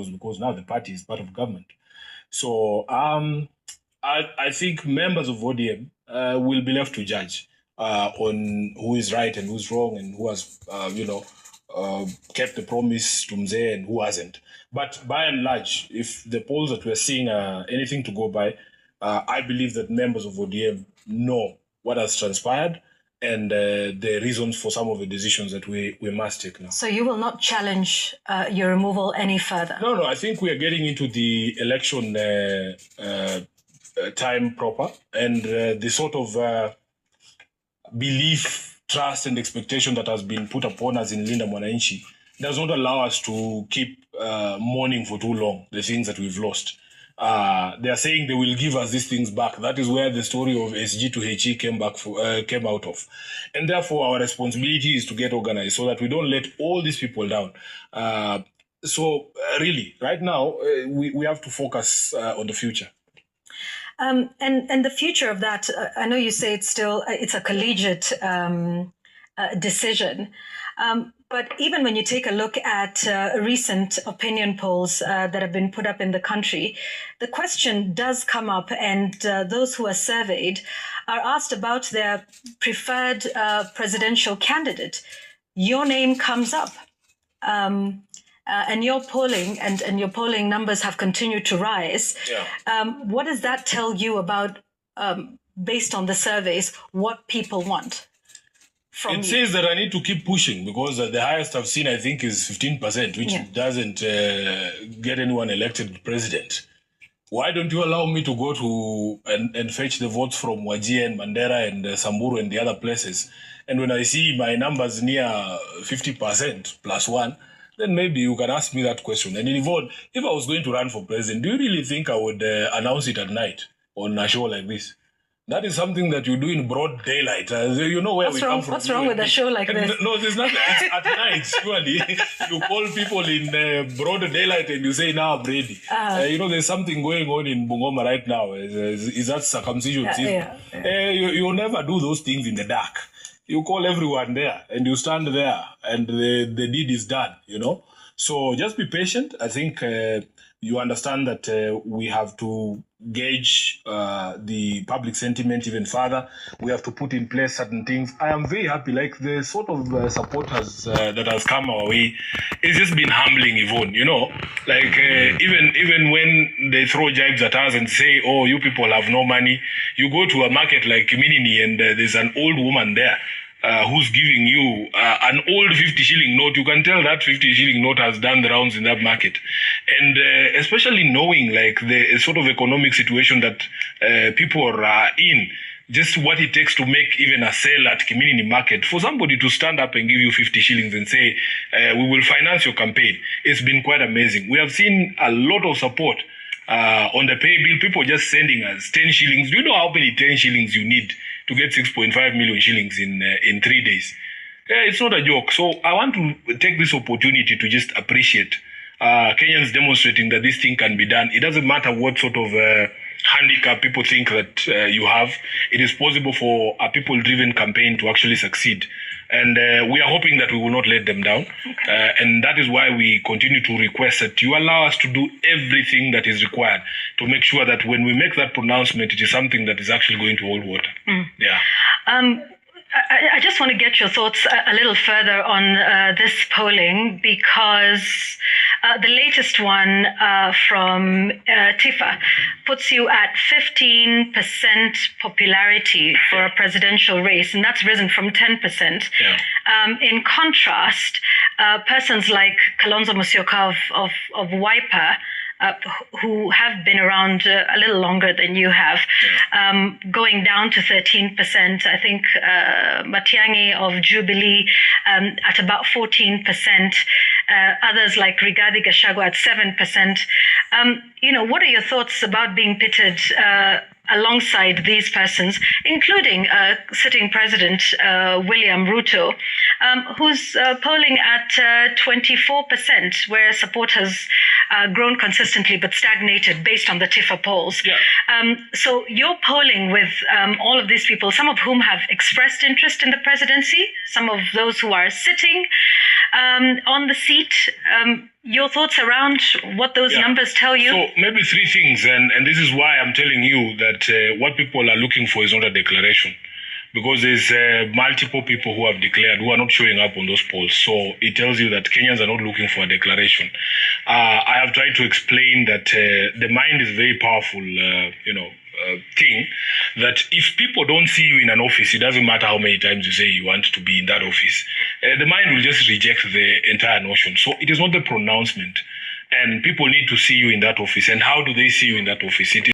because now the party is part of government. So I think members of ODM will be left to judge on who is right and who's wrong and who has, kept the promise to Mzee and who hasn't. But by and large, if the polls that we're seeing are anything to go by, I believe that members of ODM know what has transpired and the reasons for some of the decisions that we must take now. So you will not challenge your removal any further? No, I think we are getting into the election time proper, and the sort of belief, trust, and expectation that has been put upon us in Linda Mwananchi does not allow us to keep mourning for too long the things that we've lost. They are saying they will give us these things back. That is where the story of SG to HE came out of. And therefore, our responsibility is to get organized so that we don't let all these people down. So really, right now, we have to focus on the future. And the future of that, I know you say it's a collegiate decision. But even when you take a look at recent opinion polls that have been put up in the country, the question does come up, and those who are surveyed are asked about their preferred presidential candidate. Your name comes up, and your polling and your polling numbers have continued to rise. Yeah. What does that tell you about, based on the surveys, what people want? It says that I need to keep pushing because the highest I've seen, I think, is 15%, which doesn't get anyone elected president. Why don't you allow me to go to and fetch the votes from Wajir and Mandera and Samburu and the other places? And when I see my numbers near 50% plus one, then maybe you can ask me that question. And Yvonne, if I was going to run for president, do you really think I would announce it at night on a show like this? That is something that you do in broad daylight. You know where we come from. What's wrong with a show like this? No, there's nothing. It's at night, surely. You call people in broad daylight and you say, now I'm ready. There's something going on in Bungoma right now. Is that circumcision? You never do those things in the dark. You call everyone there and you stand there and the deed is done, So just be patient. I think you understand that we have to gauge the public sentiment even further. We have to put in place certain things. I am very happy, like the sort of support that has come our way. It's just been humbling, Yvonne, Like even when they throw jibes at us and say, oh, you people have no money, you go to a market like Kiminini and there's an old woman there who's giving you an old 50 shilling note. You can tell that 50 shilling note has done the rounds in that market. And especially knowing like the sort of economic situation that people are in, just what it takes to make even a sale at community market, for somebody to stand up and give you 50 shillings and say, we will finance your campaign, it's been quite amazing. We have seen a lot of support on the pay bill, people just sending us 10 shillings. Do you know how many 10 shillings you need to get 6.5 million shillings in 3 days? It's not a joke. So I want to take this opportunity to just appreciate Kenyans demonstrating that this thing can be done. It doesn't matter what sort of handicap people think that you have. It is possible for a people-driven campaign to actually succeed. And we are hoping that we will not let them down. Okay. And that is why we continue to request that you allow us to do everything that is required to make sure that when we make that pronouncement, it is something that is actually going to hold water. Yeah. I just want to get your thoughts a little further on this polling, because the latest one from TIFA puts you at 15% popularity for a presidential race, and that's risen from 10%. Yeah. In contrast, persons like Kalonzo Musyoka of Wiper, who have been around a little longer than you have, going down to 13%. I think Matiang'i of Jubilee at about 14%. Others like Rigathi Gachagua at 7%. What are your thoughts about being pitted alongside these persons, including sitting President William Ruto, who's polling at 24%, where support has grown consistently but stagnated based on the TIFA polls. Yeah. So you're polling with all of these people, some of whom have expressed interest in the presidency, some of those who are sitting on the seat. Your thoughts around what those numbers tell you? So maybe three things, and this is why I'm telling you that what people are looking for is not a declaration, because there's multiple people who have declared who are not showing up on those polls. So it tells you that Kenyans are not looking for a declaration. I have tried to explain that the mind is a very powerful, thing, that if people don't see you in an office, it doesn't matter how many times you say you want to be in that office. The mind will just reject the entire notion. So it is not the pronouncement. And people need to see you in that office. And how do they see you in that office? It is